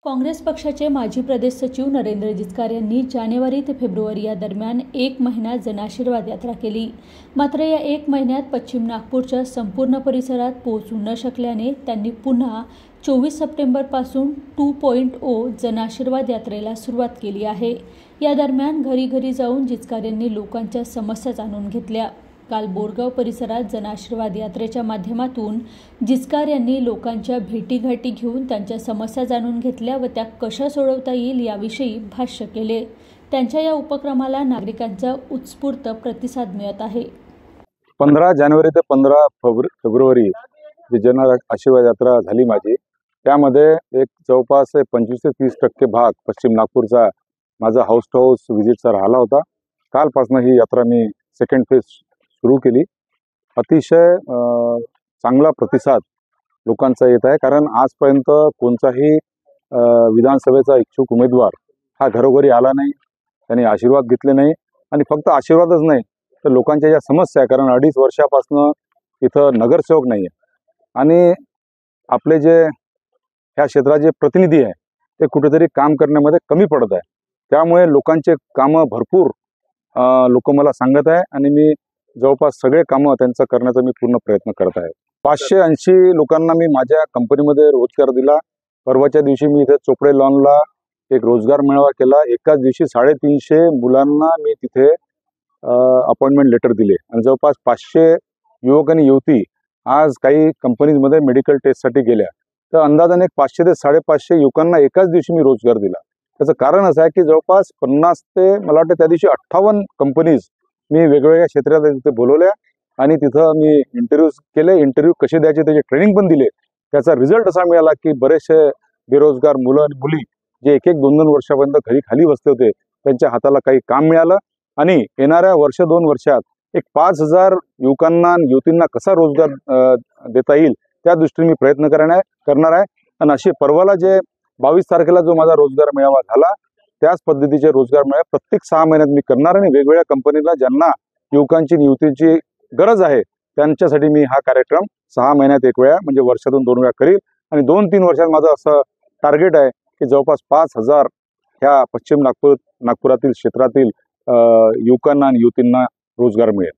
काँग्रेस पक्षाचे माजी प्रदेश सचिव नरेंद्र जिचकार यांनी जानेवारी ते फेब्रुवारी या दरम्यान 1 महिना जनआशीर्वाद यात्रा केली। मात्र या 1 महिन्यात पश्चिम नागपूरच्या संपूर्ण परिसरात पोहोचू न शकल्याने त्यांनी पुन्हा 24 सप्टेंबरपासून 2.0 जनआशीर्वाद यात्रेला सुरुवात केली आहे। या दरम्यान घरी घरी जाऊन जिचकार यांनी लोकांच्या समस्या जाणून घेतल्या। काल बोरगाव परिसरात जनआशीर्वाद यात्रेच्या माध्यमातून जिचकार यांनी लोकांच्या भेटीगाठी घेऊन त्यांच्या समस्या जाणून घेतल्या व त्या कशा सोडवता येईल याविषयी भाष्य केले। त्यांच्या या उपक्रमाला नागरिकांचा उत्स्फूर्त प्रतिसाद मिळत आहे। 15 जानेवारी ते 15 फेब्रुवारी जी जन आशीर्वाद यात्रा झाली माझी, त्यामध्ये एक जवळपास 25 ते 30% भाग पश्चिम नागपूरचा माझा हाऊस टू हाऊस व्हिजिटचा राहिला होता। कालपासून ही यात्रा मी सेकंड फेज सुरू केली। अतिशय चांगला प्रतिसाद लोकांचा येत आहे, कारण आजपर्यंत कोणताही विधानसभेचा इच्छुक उमेदवार हा घरोघरी आला नाही, त्यांनी आशीर्वाद घेतले नाही आणि फक्त आशीर्वादच नाही तर लोकांच्या ज्या समस्या आहे, कारण 2.5 वर्षापासून इथं नगरसेवक नाही आहे आणि आपले जे ह्या क्षेत्राचे प्रतिनिधी आहे ते कुठेतरी काम करण्यामध्ये कमी पडत आहे। त्यामुळे लोकांचे कामं भरपूर लोक मला सांगत आहे आणि मी जवळपास सगळे कामं त्यांचं करण्याचा मी पूर्ण प्रयत्न करत आहे। 580 लोकांना मी माझ्या कंपनीमध्ये रोजगार दिला। परवाच्या दिवशी मी इथे चोपडे लॉनला एक रोजगार मेळावा केला। एकाच दिवशी 350 मुलांना मी तिथे अपॉइंटमेंट लेटर दिले आणि जवळपास 500 युवक आणि युवती आज काही कंपनीजमध्ये मेडिकल टेस्टसाठी गेल्या। तर अंदाजाने 500 ते 550 युवकांना एकाच दिवशी मी रोजगार दिला। त्याचं कारण असं आहे की जवळपास 50 ते मला वाटतं त्या दिवशी 58 कंपनीज मी वेगवेगळ्या क्षेत्रात तिथे बोलवल्या आणि तिथं मी इंटरव्ह्यूज केले। इंटरव्ह्यू कसे द्यायचे त्याचे ट्रेनिंग पण दिले। त्याचा रिझल्ट असा मिळाला की बरेचसे बेरोजगार मुलं आणि मुली जे 1-2 वर्षापर्यंत घरी खाली बसले होते त्यांच्या हाताला काही काम मिळालं आणि येणाऱ्या 1-2 वर्षात एक 5000 युवकांना आणि युवतींना कसा रोजगार देता येईल त्या दृष्टीने मी प्रयत्न करणार आहे। आणि अशी परवाला जे 22 तारखेला जो माझा रोजगार मेळावा झाला त्याच पद्धतीचे रोजगार मेळावे प्रत्येक 6 महिन्यात मी करणार आणि वेगवेगळ्या कंपनीला ज्यांना युवकांची युवतींची गरज आहे त्यांच्यासाठी मी हा कार्यक्रम 6 महिन्यात एक वेळा म्हणजे वर्षातून 2 वेळा करील आणि 2-3 वर्षात माझं असं टार्गेट आहे की जवळपास 5000 ह्या पश्चिम नागपुरातील क्षेत्रातील युवकांना आणि युवतींना रोजगार मिळेल।